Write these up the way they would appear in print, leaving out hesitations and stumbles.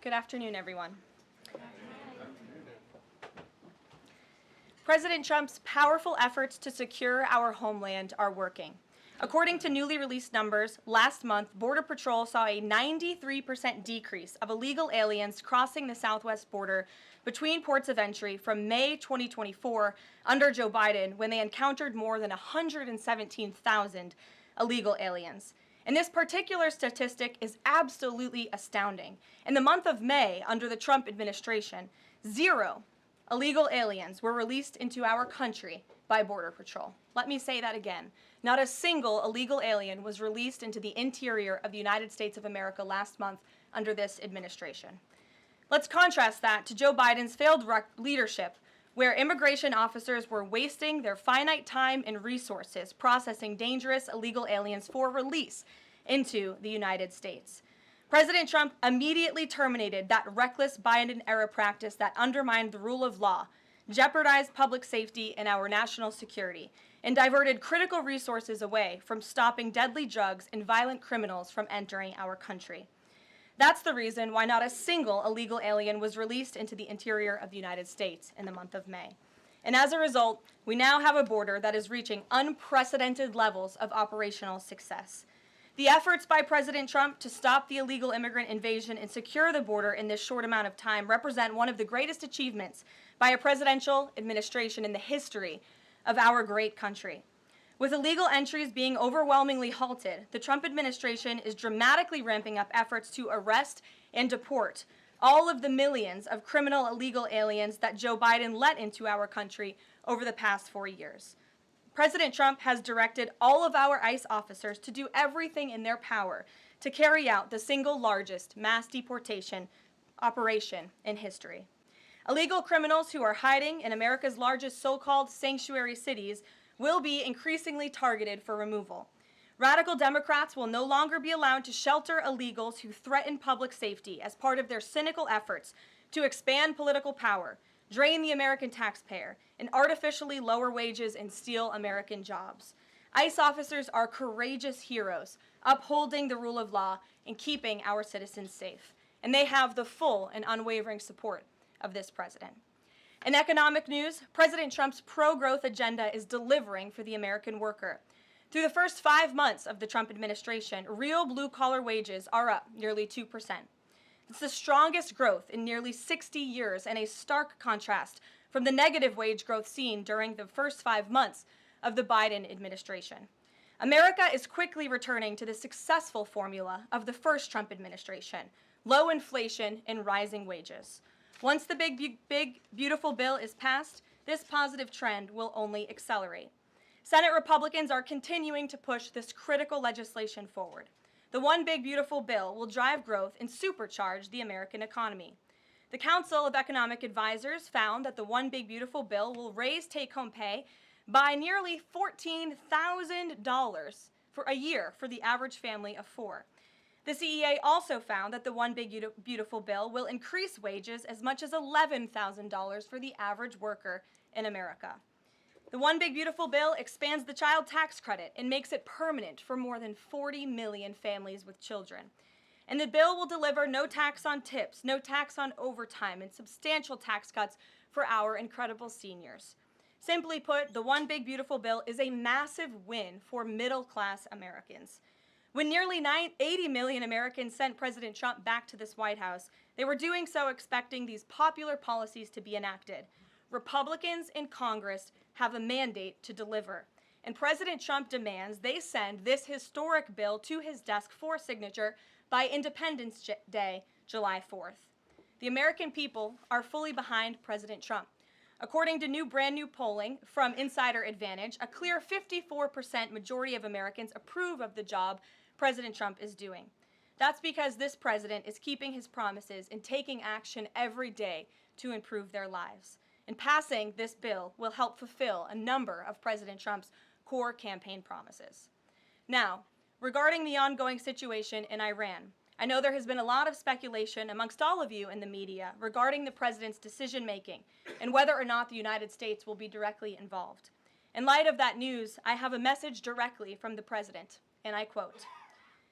Good afternoon, everyone. President Trump's powerful efforts to secure our homeland are working. According to newly released numbers, last month, Border Patrol saw a 93% decrease of illegal aliens crossing the southwest border between ports of entry from May 2024 under Joe Biden, when they encountered more than 117,000 illegal aliens. And this particular statistic is absolutely astounding. In the month of May, under the Trump administration, 0 illegal aliens were released into our country by Border Patrol. Let me say that again. Not a single illegal alien was released into the interior of the United States of America last month under this administration. Let's contrast that to Joe Biden's failed leadership, where immigration officers were wasting their finite time and resources processing dangerous illegal aliens for release into the United States. President Trump immediately terminated that reckless Biden-era practice that undermined the rule of law, jeopardized public safety and our national security, and diverted critical resources away from stopping deadly drugs and violent criminals from entering our country. That's the reason why not a single illegal alien was released into the interior of the United States in the month of May. And as a result, we now have a border that is reaching unprecedented levels of operational success. The efforts by President Trump to stop the illegal immigrant invasion and secure the border in this short amount of time represent one of the greatest achievements by a presidential administration in the history of our great country. With illegal entries being overwhelmingly halted, the Trump administration is dramatically ramping up efforts to arrest and deport all of the millions of criminal illegal aliens that Joe Biden let into our country over the past 4 years. President Trump has directed all of our ICE officers to do everything in their power to carry out the single largest mass deportation operation in history. Illegal criminals who are hiding in America's largest so-called sanctuary cities will be increasingly targeted for removal. Radical Democrats will no longer be allowed to shelter illegals who threaten public safety as part of their cynical efforts to expand political power, drain the American taxpayer, and artificially lower wages and steal American jobs. ICE officers are courageous heroes, upholding the rule of law and keeping our citizens safe. And they have the full and unwavering support of this president. In economic news, President Trump's pro-growth agenda is delivering for the American worker. Through the first 5 months of the Trump administration, real blue-collar wages are up nearly 2%. It's the strongest growth in nearly 60 years and a stark contrast from the negative wage growth seen during the first 5 months of the Biden administration. America is quickly returning to the successful formula of the first Trump administration: low inflation and rising wages. Once the big, beautiful bill is passed, this positive trend will only accelerate. Senate Republicans are continuing to push this critical legislation forward. The One Big Beautiful Bill will drive growth and supercharge the American economy. The Council of Economic Advisors found that the One Big Beautiful Bill will raise take-home pay by nearly $14,000 for a year for the average family of 4. The CEA also found that the One Big Beautiful Bill will increase wages as much as $11,000 for the average worker in America. The One Big Beautiful Bill expands the child tax credit and makes it permanent for more than 40 million families with children. And the bill will deliver no tax on tips, no tax on overtime, and substantial tax cuts for our incredible seniors. Simply put, the One Big Beautiful Bill is a massive win for middle-class Americans. When nearly 80 million Americans sent President Trump back to this White House, they were doing so expecting these popular policies to be enacted. Republicans in Congress have a mandate to deliver, and President Trump demands they send this historic bill to his desk for signature by Independence Day, July 4th. The American people are fully behind President Trump. According to brand new polling from Insider Advantage, a clear 54% majority of Americans approve of the job President Trump is doing. That's because this president is keeping his promises and taking action every day to improve their lives. And passing this bill will help fulfill a number of President Trump's core campaign promises. Now, regarding the ongoing situation in Iran, I know there has been a lot of speculation amongst all of you in the media regarding the president's decision-making and whether or not the United States will be directly involved. In light of that news, I have a message directly from the president, and I quote,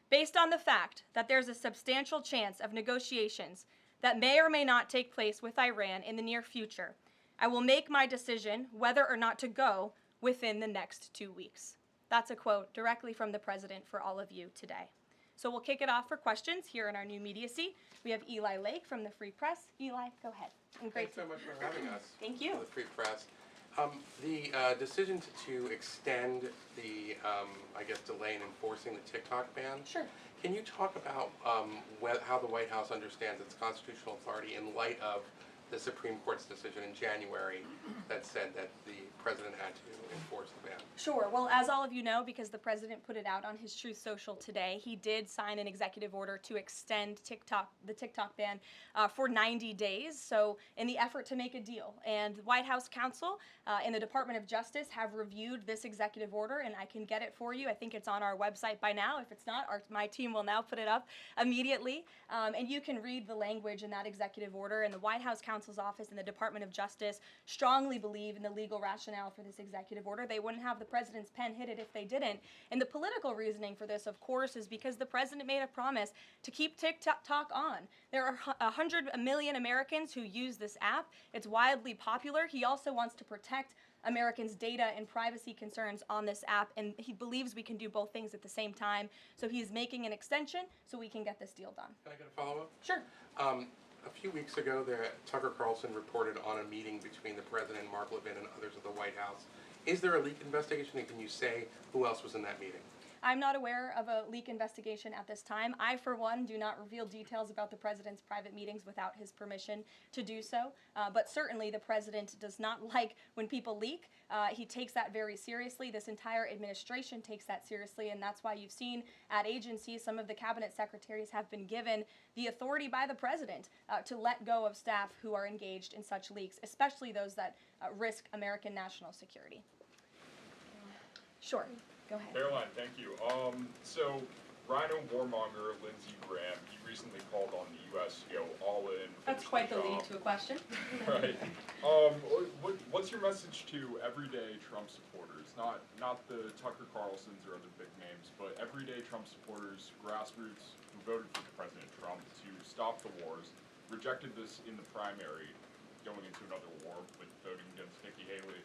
"Based on the fact that there's a substantial chance of negotiations that may or may not take place with Iran in the near future, I will make my decision whether or not to go within the next 2 weeks. That's a quote directly from the president for all of you today. So we'll kick it off for questions here in our new media seat. We have Eli Lake from the Free Press. Eli, go ahead. And Thanks so much for having us. Thank you. The Free Press. The decision to extend the, I guess, delay in enforcing the TikTok ban. Sure. Can you talk about how the White House understands its constitutional authority in light of the Supreme Court's decision in January that said that the president had to enforce the ban? Sure. Well, as all of you know, because the president put it out on his Truth Social today, he did sign an executive order to extend the TikTok ban for 90 days. So in the effort to make a deal. And the White House counsel and the Department of Justice have reviewed this executive order, and I can get it for you. I think it's on our website by now. If it's not, my team will now put it up immediately. And you can read the language in that executive order. And the White House counsel's office and the Department of Justice strongly believe in the legal rationale for this executive order. They wouldn't have the president's pen hit it if they didn't. And the political reasoning for this, of course, is because the president made a promise to keep TikTok on. There are 100 million Americans who use this app. It's wildly popular. He also wants to protect Americans' data and privacy concerns on this app, and he believes we can do both things at the same time. So he's making an extension so we can get this deal done. Can I get a follow-up? Sure. A few weeks ago, Tucker Carlson reported on a meeting between the president, Mark Levin, and others of the White House. Is there a leak investigation, and can you say who else was in that meeting? I'm not aware of a leak investigation at this time. I, for one, do not reveal details about the president's private meetings without his permission to do so. But certainly the president does not like when people leak. He takes that very seriously. This entire administration takes that seriously, and that's why you've seen at agencies some of the cabinet secretaries have been given the authority by the president to let go of staff who are engaged in such leaks, especially those that risk American national security. Sure. Go ahead. Caroline, thank you. So, Rhino warmonger Lindsey Graham, he recently called on the U.S. to go all in. That's quite the lead to a question. Right. What's your message to everyday Trump supporters? Not the Tucker Carlsons or other big names, but everyday Trump supporters, grassroots who voted for President Trump to stop the wars, rejected this in the primary, going into another war with voting against Nikki Haley,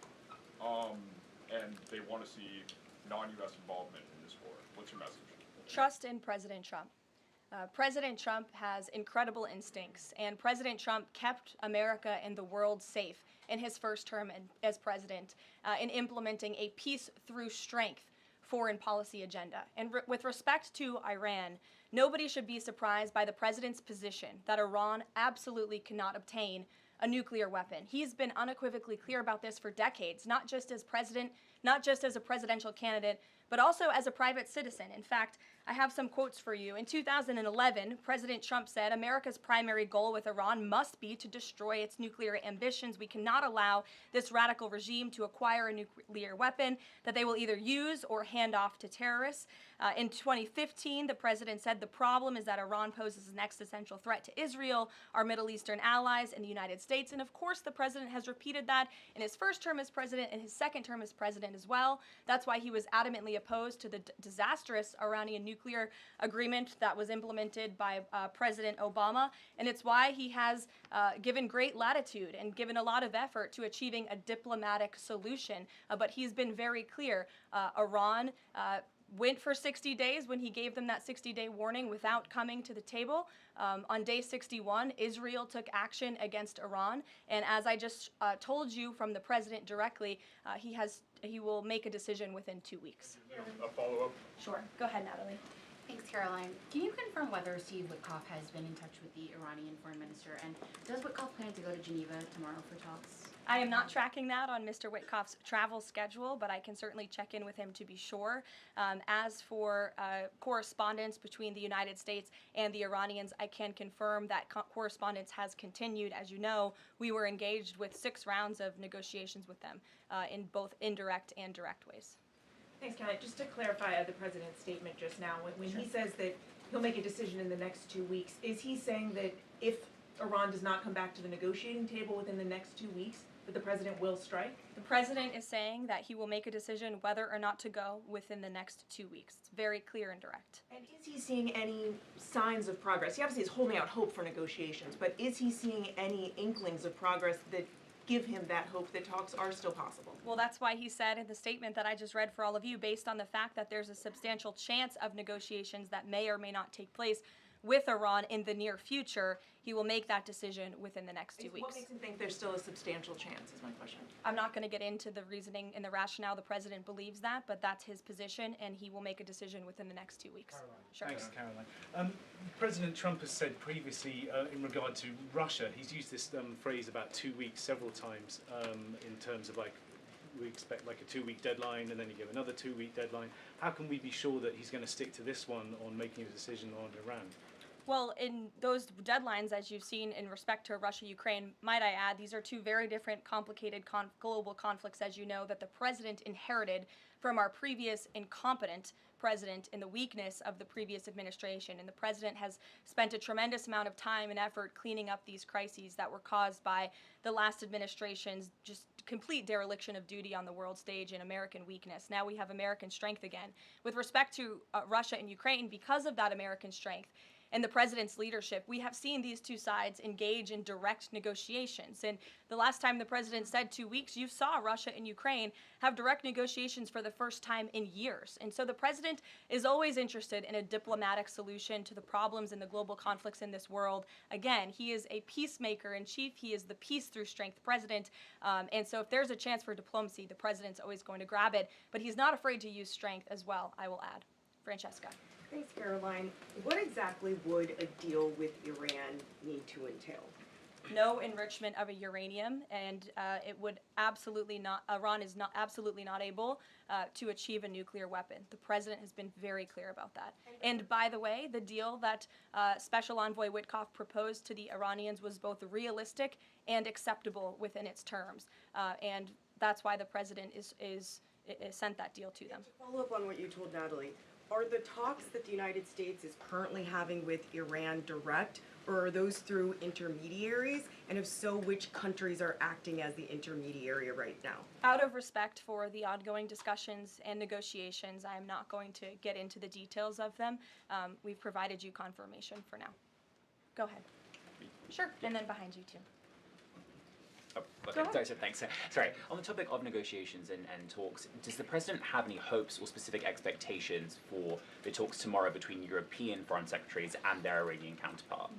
and they want to see non-U.S. involvement in this war. What's your message? Trust in President Trump. President Trump has incredible instincts, and President Trump kept America and the world safe in his first term as president in implementing a peace through strength foreign policy agenda. And with respect to Iran, nobody should be surprised by the president's position that Iran absolutely cannot obtain a nuclear weapon. He's been unequivocally clear about this for decades, not just as president, not just as a presidential candidate, but also as a private citizen. In fact, I have some quotes for you. In 2011, President Trump said, "America's primary goal with Iran must be to destroy its nuclear ambitions. We cannot allow this radical regime to acquire a nuclear weapon that they will either use or hand off to terrorists." In 2015, the president said, "The problem is that Iran poses an existential threat to Israel, our Middle Eastern allies, and the United States." And of course, the president has repeated that in his first term as president and his second term as president as well. That's why he was adamantly opposed to the disastrous Iranian nuclear agreement that was implemented by President Obama. And it's why he has given great latitude and given a lot of effort to achieving a diplomatic solution. But he's been very clear. Iran went for 60 days when he gave them that 60-day warning without coming to the table. On day 61, Israel took action against Iran. And as I just told you from the president directly, he will make a decision within 2 weeks. A follow-up? Sure. Go ahead, Natalie. Thanks, Caroline. Can you confirm whether Steve Witkoff has been in touch with the Iranian foreign minister? And does Witkoff plan to go to Geneva tomorrow for talks? I am not tracking that on Mr. Witkoff's travel schedule, but I can certainly check in with him to be sure. As for correspondence between the United States and the Iranians, I can confirm that correspondence has continued. As you know, we were engaged with 6 rounds of negotiations with them in both indirect and direct ways. Thanks, Kelly. Just to clarify the president's statement just now, when he says that he'll make a decision in the next 2 weeks, is he saying that if Iran does not come back to the negotiating table within the next 2 weeks, That the president will strike? The president is saying that he will make a decision whether or not to go within the next 2 weeks. It's very clear and direct. And is he seeing any signs of progress? He obviously is holding out hope for negotiations, but is he seeing any inklings of progress that give him that hope that talks are still possible? Well, that's why he said in the statement that I just read for all of you, based on the fact that there's a substantial chance of negotiations that may or may not take place with Iran in the near future, he will make that decision within the next 2 weeks. What makes him think there's still a substantial chance, is my question. I'm not going to get into the reasoning and the rationale the president believes that, but that's his position, and he will make a decision within the next 2 weeks. Caroline. Sure. Thanks, Caroline. President Trump has said previously in regard to Russia, he's used this phrase about 2 weeks several times in terms of like, we expect like a 2-week deadline and then you give another 2-week deadline. How can we be sure that he's going to stick to this one on making a decision on Iran? Well, in those deadlines, as you've seen in respect to Russia, Ukraine, might I add, these are two very different, complicated global conflicts, as you know, that the president inherited from our previous incompetent president in the weakness of the previous administration. And the president has spent a tremendous amount of time and effort cleaning up these crises that were caused by the last administration's just complete dereliction of duty on the world stage and American weakness. Now we have American strength again. With respect to Russia and Ukraine, because of that American strength, and the president's leadership, we have seen these two sides engage in direct negotiations. And the last time the president said 2 weeks, you saw Russia and Ukraine have direct negotiations for the first time in years. And so the president is always interested in a diplomatic solution to the problems and the global conflicts in this world. Again, he is a peacemaker in chief. He is the peace through strength president. And so if there's a chance for diplomacy, the president's always going to grab it. But he's not afraid to use strength as well, I will add. Francesca. Thanks, Caroline. What exactly would a deal with Iran need to entail? No enrichment of a uranium, and it would absolutely not. Iran is not absolutely not able to achieve a nuclear weapon. The president has been very clear about that. And by the way, the deal that Special Envoy Witkoff proposed to the Iranians was both realistic and acceptable within its terms, and that's why the president is sent that deal to them. To follow up on what you told Natalie, are the talks that the United States is currently having with Iran direct, or are those through intermediaries? And if so, which countries are acting as the intermediary right now? Out of respect for the ongoing discussions and negotiations, I am not going to get into the details of them. We've provided you confirmation for now. Go ahead. Sure, and then behind you too. Oh, Go ahead. sorry, so thanks. Sorry, on the topic of negotiations and talks, does the president have any hopes or specific expectations for the talks tomorrow between European foreign secretaries and their Iranian counterpart?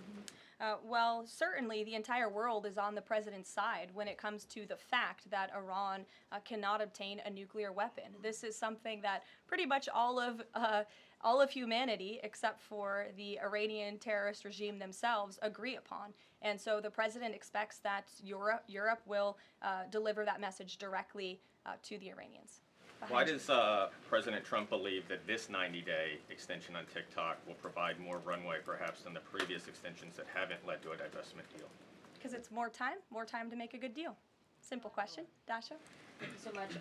Well, certainly the entire world is on the president's side when it comes to the fact that Iran cannot obtain a nuclear weapon. This is something that pretty much all of humanity, except for the Iranian terrorist regime themselves, agree upon. And so the president expects that Europe will deliver that message directly to the Iranians. Why does President Trump believe that this 90-day extension on TikTok will provide more runway perhaps than the previous extensions that haven't led to a divestment deal? Because it's more time to make a good deal. Simple question. Dasha? Thank you so much.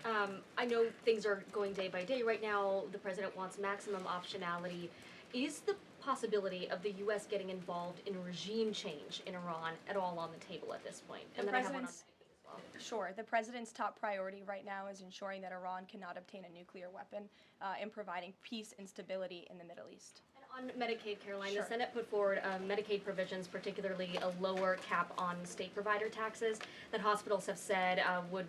I know things are going day by day right now. The president wants maximum optionality. Is the possibility of the U.S. getting involved in regime change in Iran at all on the table at this point? And then I have one on as well. Sure. The president's top priority right now is ensuring that Iran cannot obtain a nuclear weapon and providing peace and stability in the Middle East. And on Medicaid, Caroline, Sure. the Senate put forward Medicaid provisions, particularly a lower cap on state provider taxes that hospitals have said would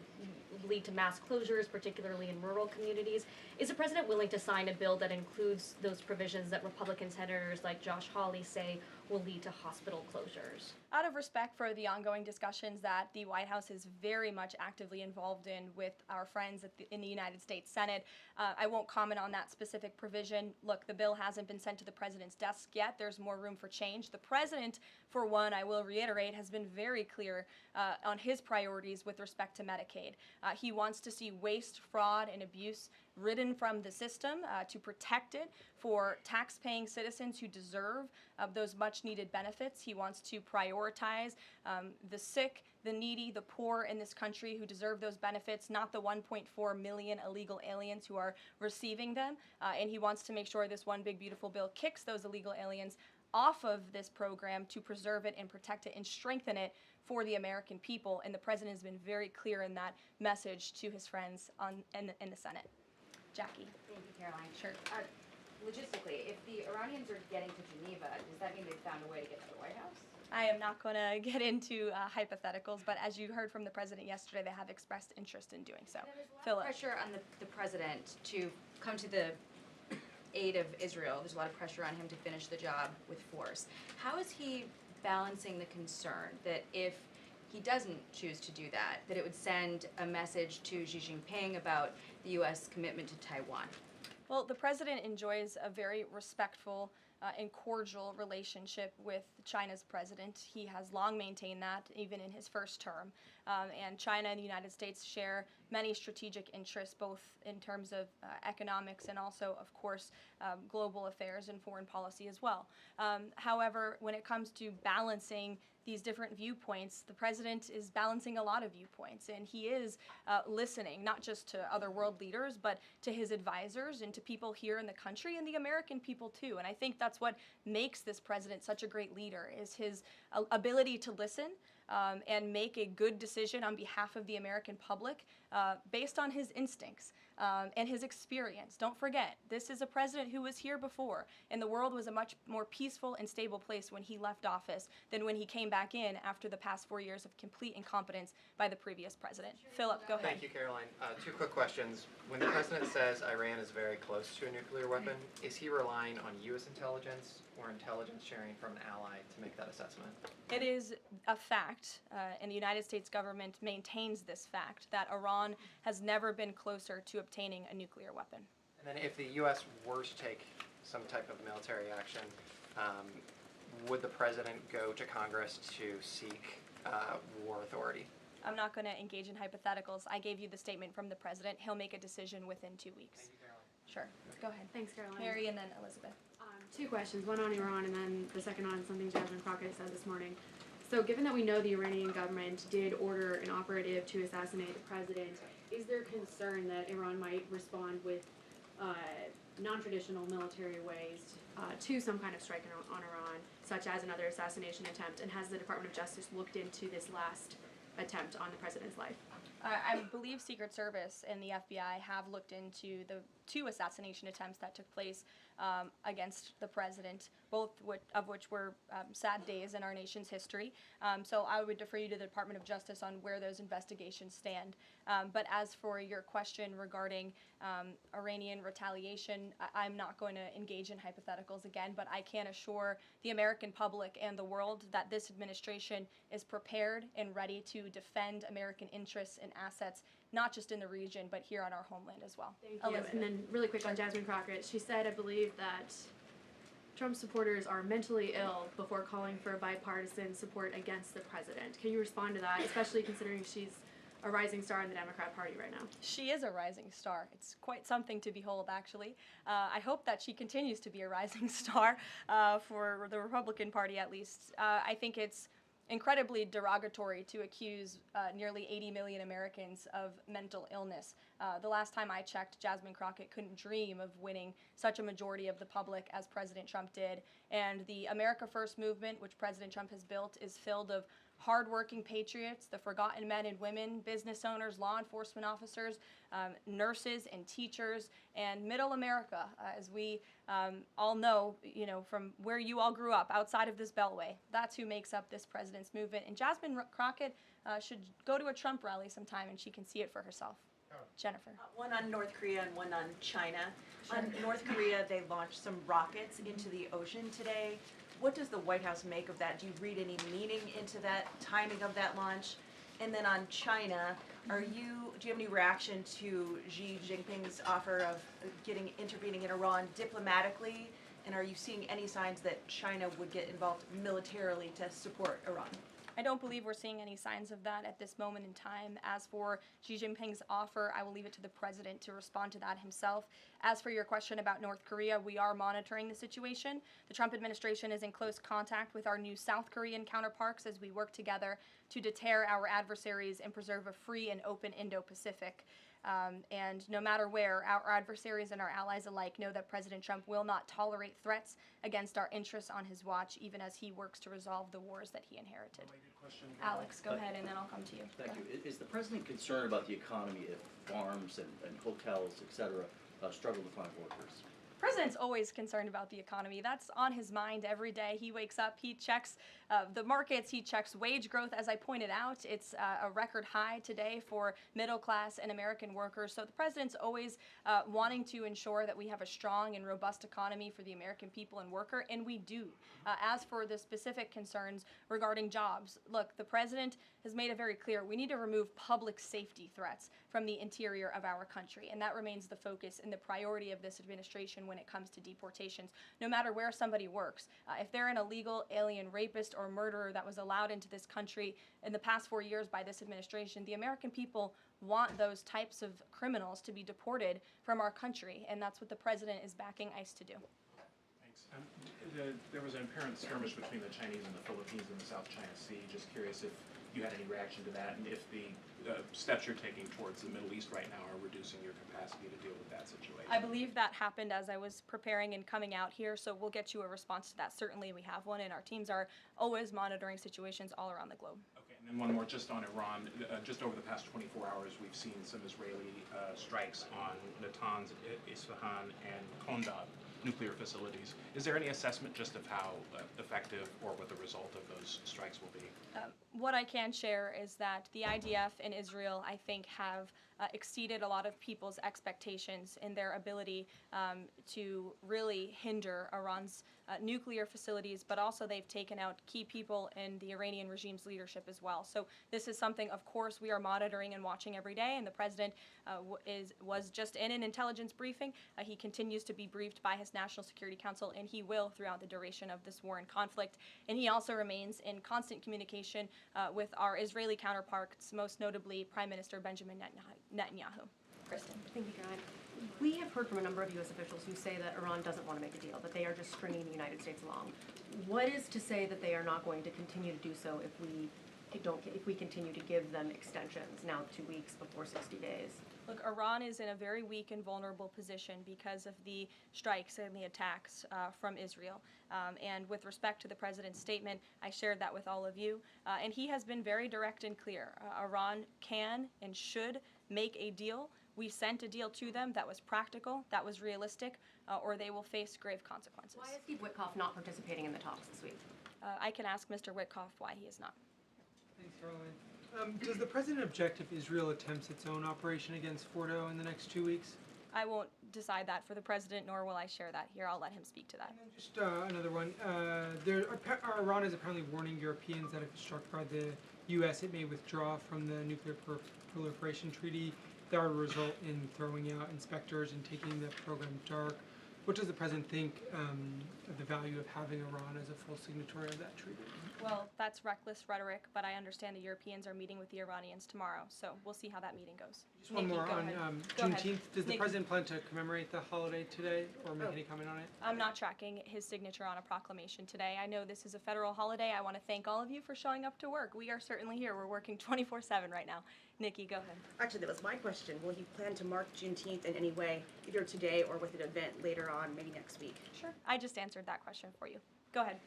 lead to mass closures, particularly in rural communities. Is the president willing to sign a bill that includes those provisions that Republican senators like Josh Hawley say will lead to hospital closures? Out of respect for the ongoing discussions that the White House is very much actively involved in with our friends in the United States Senate, I won't comment on that specific provision. Look, the bill hasn't been sent to the president's desk yet. There's more room for change. The president, for one, I will reiterate, has been very clear on his priorities with respect to Medicaid. He wants to see waste, fraud, and abuse ridden from the system to protect it for tax-paying citizens who deserve those much-needed benefits. He wants to prioritize the sick, the needy, the poor in this country who deserve those benefits, not the 1.4 million illegal aliens who are receiving them. And he wants to make sure this one big beautiful bill kicks those illegal aliens off of this program to preserve it and protect it and strengthen it for the American people. And the president has been very clear in that message to his friends in the Senate. Jackie. Thank you, Caroline. Sure. Logistically, if the Iranians are getting to Geneva, does that mean they've found a way to get to the White House? I am not going to get into hypotheticals, but as you heard from the president yesterday, they have expressed interest in doing so. There's a lot of Philip. pressure on the president to come to the aid of Israel. There's a lot of pressure on him to finish the job with force. How is he balancing the concern that if he doesn't choose to do that, that it would send a message to Xi Jinping about the U.S. commitment to Taiwan? Well, the president enjoys a very respectful and cordial relationship with China's president. He has long maintained that, even in his first term. And China and the United States share many strategic interests, both in terms of economics and also, of course, global affairs and foreign policy as well. However, when it comes to balancing these different viewpoints, the president is balancing a lot of viewpoints, and he is listening not just to other world leaders, but to his advisors and to people here in the country and the American people too. And I think that's what makes this president such a great leader, is his ability to listen and make a good decision on behalf of the American public based on his instincts and his experience. Don't forget, this is a president who was here before, and the world was a much more peaceful and stable place when he left office than when he came back in after the past 4 years of complete incompetence by the previous president. Philip, go ahead. Thank you, Caroline. Two quick questions. When the president says Iran is very close to a nuclear weapon, is he relying on U.S. intelligence or intelligence sharing from an ally to make that assessment? It is a fact, and the United States government maintains this fact, that Iran has never been closer to obtaining a nuclear weapon. And then if the U.S. were to take some type of military action, would the president go to Congress to seek war authority? I'm not going to engage in hypotheticals. I gave you the statement from the president. He'll make a decision within 2 weeks. Thank you, Caroline. Sure. Go ahead. Thanks, Caroline. Mary and then Elizabeth. Two questions, one on Iran and then the second on something Jasmine Crockett said this morning. So given that we know the Iranian government did order an operative to assassinate the president, is there concern that Iran might respond with non-traditional military ways to some kind of strike on Iran, such as another assassination attempt? And has the Department of Justice looked into this last attempt on the president's life? I believe Secret Service and the FBI have looked into the 2 assassination attempts that took place against the president, both of which were sad days in our nation's history. So I would defer you to the Department of Justice on where those investigations stand. But as for your question regarding Iranian retaliation, I'm not going to engage in hypotheticals again, but I can assure the American public and the world that this administration is prepared and ready to defend American interests and assets, not just in the region, but here on our homeland as well. Thank you. And then really quick on Jasmine Crockett, she said, I believe, that Trump supporters are mentally ill before calling for bipartisan support against the president. Can you respond to that, especially considering she's a rising star in the Democrat Party right now? She is a rising star. It's quite something to behold, actually. I hope that she continues to be a rising star for the Republican Party, at least. I think it's incredibly derogatory to accuse nearly 80 million Americans of mental illness. The last time I checked, Jasmine Crockett couldn't dream of winning such a majority of the public as President Trump did. And the America First movement, which President Trump has built, is filled of hardworking patriots, the forgotten men and women, business owners, law enforcement officers, nurses and teachers, and middle America, as we all know, from where you all grew up, outside of this beltway. That's who makes up this president's movement. And Jasmine Crockett should go to a Trump rally sometime, and she can see it for herself. Jennifer. One on North Korea and one on China. On North Korea, they launched some rockets into the ocean today. What does the White House make of that? Do you read any meaning into that timing of that launch? And then on China, do you have any reaction to Xi Jinping's offer of intervening in Iran diplomatically? And are you seeing any signs that China would get involved militarily to support Iran? I don't believe we're seeing any signs of that at this moment in time. As for Xi Jinping's offer, I will leave it to the president to respond to that himself. As for your question about North Korea, we are monitoring the situation. The Trump administration is in close contact with our new South Korean counterparts as we work together to deter our adversaries and preserve a free and open Indo-Pacific. And no matter where, our adversaries and our allies alike know that President Trump will not tolerate threats against our interests on his watch, even as he works to resolve the wars that he inherited. Alex, go ahead, and then I'll come to you. Thank you. Is the president concerned about the economy if farms and hotels, et cetera, struggle to find workers? President's always concerned about the economy. That's on his mind every day. He wakes up, he checks the markets, he checks wage growth. As I pointed out, it's a record high today for middle class and American workers. So the president's always wanting to ensure that we have a strong and robust economy for the American people and worker, and we do. As for the specific concerns regarding jobs, look, the president has made it very clear we need to remove public safety threats from the interior of our country, and that remains the focus and the priority of this administration when it comes to deportations, no matter where somebody works. If they're an illegal alien rapist or murderer that was allowed into this country in the past 4 years by this administration, the American people want those types of criminals to be deported from our country, and that's what the president is backing ICE to do. Thanks. There was an apparent skirmish between the Chinese and the Philippines in the South China Sea. Just curious if you had any reaction to that, and if the steps you're taking towards the Middle East right now are reducing your capacity to deal with that situation. I believe that happened as I was preparing and coming out here, so we'll get you a response to that. Certainly we have one, and our teams are always monitoring situations all around the globe. Okay, and then one more just on Iran. Just over the past 24 hours, we've seen some Israeli strikes on Natanz, Isfahan, and Kondab nuclear facilities. Is there any assessment just of how effective or what the result of those strikes will be? What I can share is that the IDF and Israel, I think, have exceeded a lot of people's expectations in their ability to really hinder Iran's nuclear facilities, but also they've taken out key people in the Iranian regime's leadership as well. So this is something, of course, we are monitoring and watching every day, and the president was just in an intelligence briefing. He continues to be briefed by his National Security Council, and he will throughout the duration of this war and conflict. And he also remains in constant communication with our Israeli counterparts, most notably Prime Minister Benjamin Netanyahu. Kristen. Thank you, Caroline. We have heard from a number of U.S. officials who say that Iran doesn't want to make a deal, that they are just stringing the United States along. What is to say that they are not going to continue to do so if we continue to give them extensions, now 2 weeks before 60 days? Look, Iran is in a very weak and vulnerable position because of the strikes and the attacks from Israel. And with respect to the president's statement, I shared that with all of you. And he has been very direct and clear. Iran can and should make a deal. We sent a deal to them that was practical, that was realistic, or they will face grave consequences. Why is Steve Witkoff not participating in the talks this week? I can ask Mr. Witkoff why he is not. Thanks, Caroline. Does the president object if Israel attempts its own operation against Fordo in the next 2 weeks? I won't decide that for the president, nor will I share that here. I'll let him speak to that. Just another one. Iran is apparently warning Europeans that if struck by the U.S., it may withdraw from the nuclear proliferation treaty. That would result in throwing out inspectors and taking the program dark. What does the president think of the value of having Iran as a full signatory of that treaty? Well, that's reckless rhetoric, but I understand the Europeans are meeting with the Iranians tomorrow, so we'll see how that meeting goes. Just one more on Juneteenth. Does the president plan to commemorate the holiday today or make any comment on it? I'm not tracking his signature on a proclamation today. I know this is a federal holiday. I want to thank all of you for showing up to work. We are certainly here. We're working 24/7 right now. Nikki, go ahead. Actually, that was my question. Will he plan to mark Juneteenth in any way, either today or with an event later on, maybe next week? Sure. I just answered that question for you. Go ahead.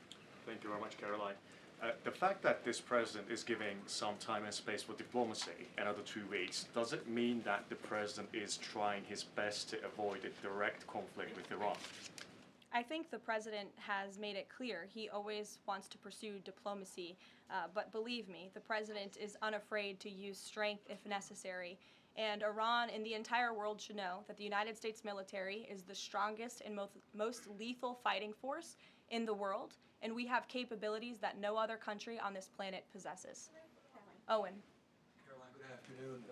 Thank you very much, Caroline. The fact that this president is giving some time and space for diplomacy, another 2 weeks, does it mean that the president is trying his best to avoid a direct conflict with Iran? I think the president has made it clear he always wants to pursue diplomacy, but believe me, the president is unafraid to use strength if necessary. And Iran and the entire world should know that the United States military is the strongest and most lethal fighting force in the world, and we have capabilities that no other country on this planet possesses. Owen. Caroline, good afternoon.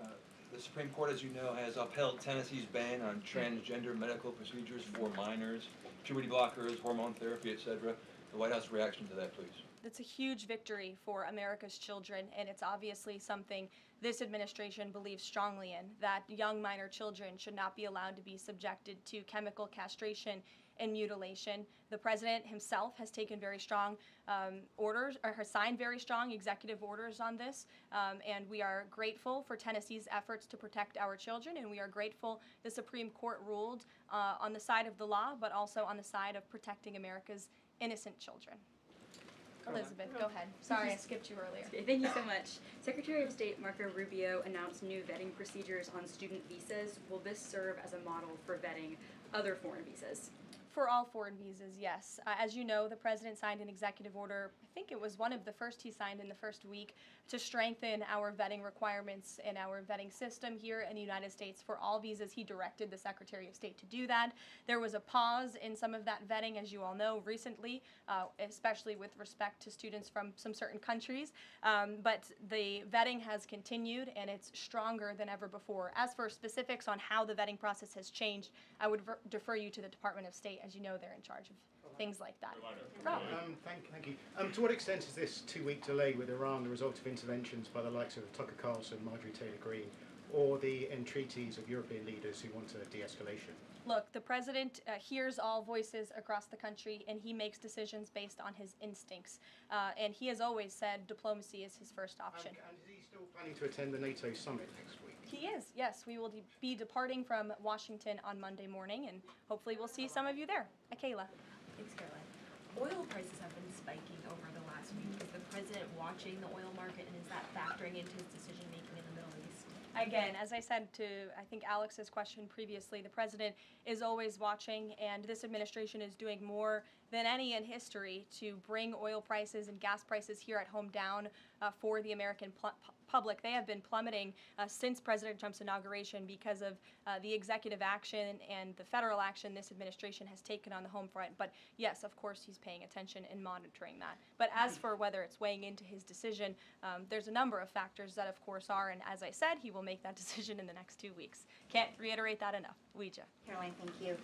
The Supreme Court, as you know, has upheld Tennessee's ban on transgender medical procedures for minors, puberty blockers, hormone therapy, etc. The White House reaction to that, please. That's a huge victory for America's children, and it's obviously something this administration believes strongly in, that young minor children should not be allowed to be subjected to chemical castration and mutilation. The president himself has taken very strong orders, or has signed very strong executive orders on this, and we are grateful for Tennessee's efforts to protect our children, and we are grateful the Supreme Court ruled on the side of the law, but also on the side of protecting America's innocent children. Elizabeth, go ahead. Sorry, I skipped you earlier. Okay, thank you so much. Secretary of State Marco Rubio announced new vetting procedures on student visas. Will this serve as a model for vetting other foreign visas? For all foreign visas, yes. As you know, the president signed an executive order, I think it was one of the first he signed in the first week, to strengthen our vetting requirements and our vetting system here in the United States for all visas. He directed the Secretary of State to do that. There was a pause in some of that vetting, as you all know, recently, especially with respect to students from some certain countries. But the vetting has continued, and it's stronger than ever before. As for specifics on how the vetting process has changed, I would defer you to the Department of State. As you know, they're in charge of things like that. Rob. Thank you. To what extent is this 2-week delay with Iran the result of interventions by the likes of Tucker Carlson, Marjorie Taylor Greene, or the entreaties of European leaders who want a de-escalation? Look, the president hears all voices across the country, and he makes decisions based on his instincts. And he has always said diplomacy is his first option. And is he still planning to attend the NATO summit next week? He is, yes. We will be departing from Washington on Monday morning, and hopefully we'll see some of you there. Kayla. Thanks, Caroline. Oil prices have been spiking over the last week. Is the president watching the oil market, and is that factoring into his decision-making in the Middle East? Again, as I said to, I think, Alex's question previously, the president is always watching, and this administration is doing more than any in history to bring oil prices and gas prices here at home down for the American public. They have been plummeting since President Trump's inauguration because of the executive action and the federal action this administration has taken on the home front. But yes, of course, he's paying attention and monitoring that. But as for whether it's weighing into his decision, there's a number of factors that, of course, are, and as I said, he will make that decision in the next 2 weeks. Can't reiterate that enough. Ouija. Caroline, thank you.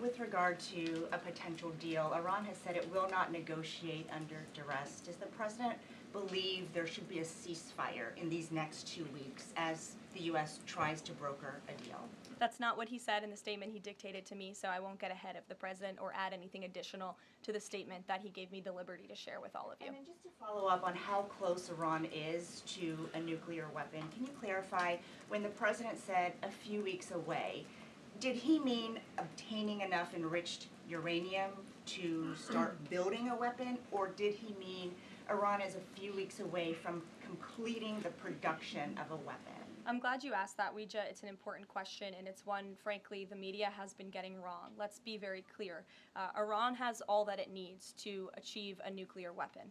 With regard to a potential deal, Iran has said it will not negotiate under duress. Does the president believe there should be a ceasefire in these next 2 weeks as the U.S. tries to broker a deal? That's not what he said in the statement he dictated to me, so I won't get ahead of the president or add anything additional to the statement that he gave me the liberty to share with all of you. And then just to follow up on how close Iran is to a nuclear weapon, can you clarify, when the president said a few weeks away, did he mean obtaining enough enriched uranium to start building a weapon, or did he mean Iran is a few weeks away from completing the production of a weapon? I'm glad you asked that, Ouija. It's an important question, and it's one, frankly, the media has been getting wrong. Let's be very clear. Iran has all that it needs to achieve a nuclear weapon.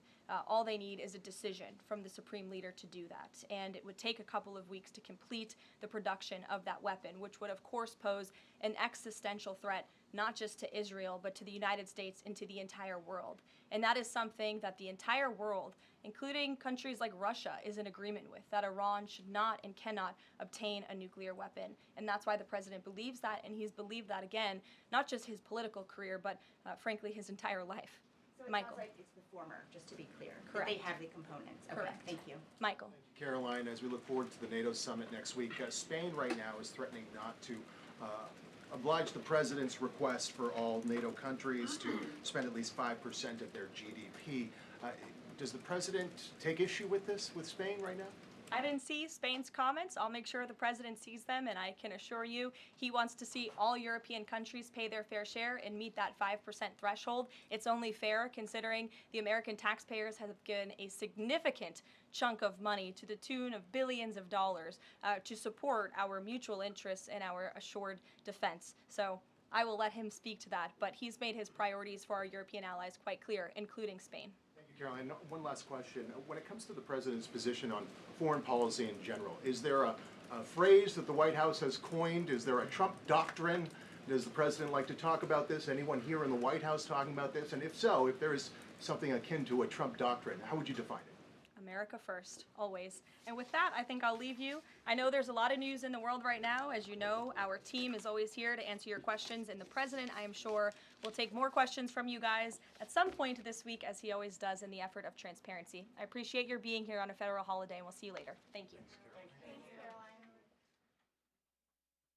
All they need is a decision from the supreme leader to do that, and it would take a couple of weeks to complete the production of that weapon, which would, of course, pose an existential threat not just to Israel, but to the United States and to the entire world. And that is something that the entire world, including countries like Russia, is in agreement with, that Iran should not and cannot obtain a nuclear weapon. And that's why the president believes that, and he's believed that, again, not just his political career, but frankly, his entire life. So it Michael. sounds like it's the former, just to be clear. Correct. That they have the components. Okay, Correct. thank you. Michael. Caroline, as we look forward to the NATO summit next week, Spain right now is threatening not to oblige the president's request for all NATO countries to spend at least 5% of their GDP. Does the president take issue with this, with Spain right now? I didn't see Spain's comments. I'll make sure the president sees them, and I can assure you he wants to see all European countries pay their fair share and meet that 5% threshold. It's only fair considering the American taxpayers have given a significant chunk of money to the tune of billions of dollars to support our mutual interests and our assured defense. So I will let him speak to that, but he's made his priorities for our European allies quite clear, including Spain. Caroline, one last question. When it comes to the president's position on foreign policy in general, is there a phrase that the White House has coined? Is there a Trump doctrine? Does the president like to talk about this? Anyone here in the White House talking about this? And if so, if there is something akin to a Trump doctrine, how would you define it? America first, always. And with that, I think I'll leave you. I know there's a lot of news in the world right now. As you know, our team is always here to answer your questions, and the president, I am sure, will take more questions from you guys at some point this week, as he always does in the effort of transparency. I appreciate your being here on a federal holiday, and we'll see you later. Thank you.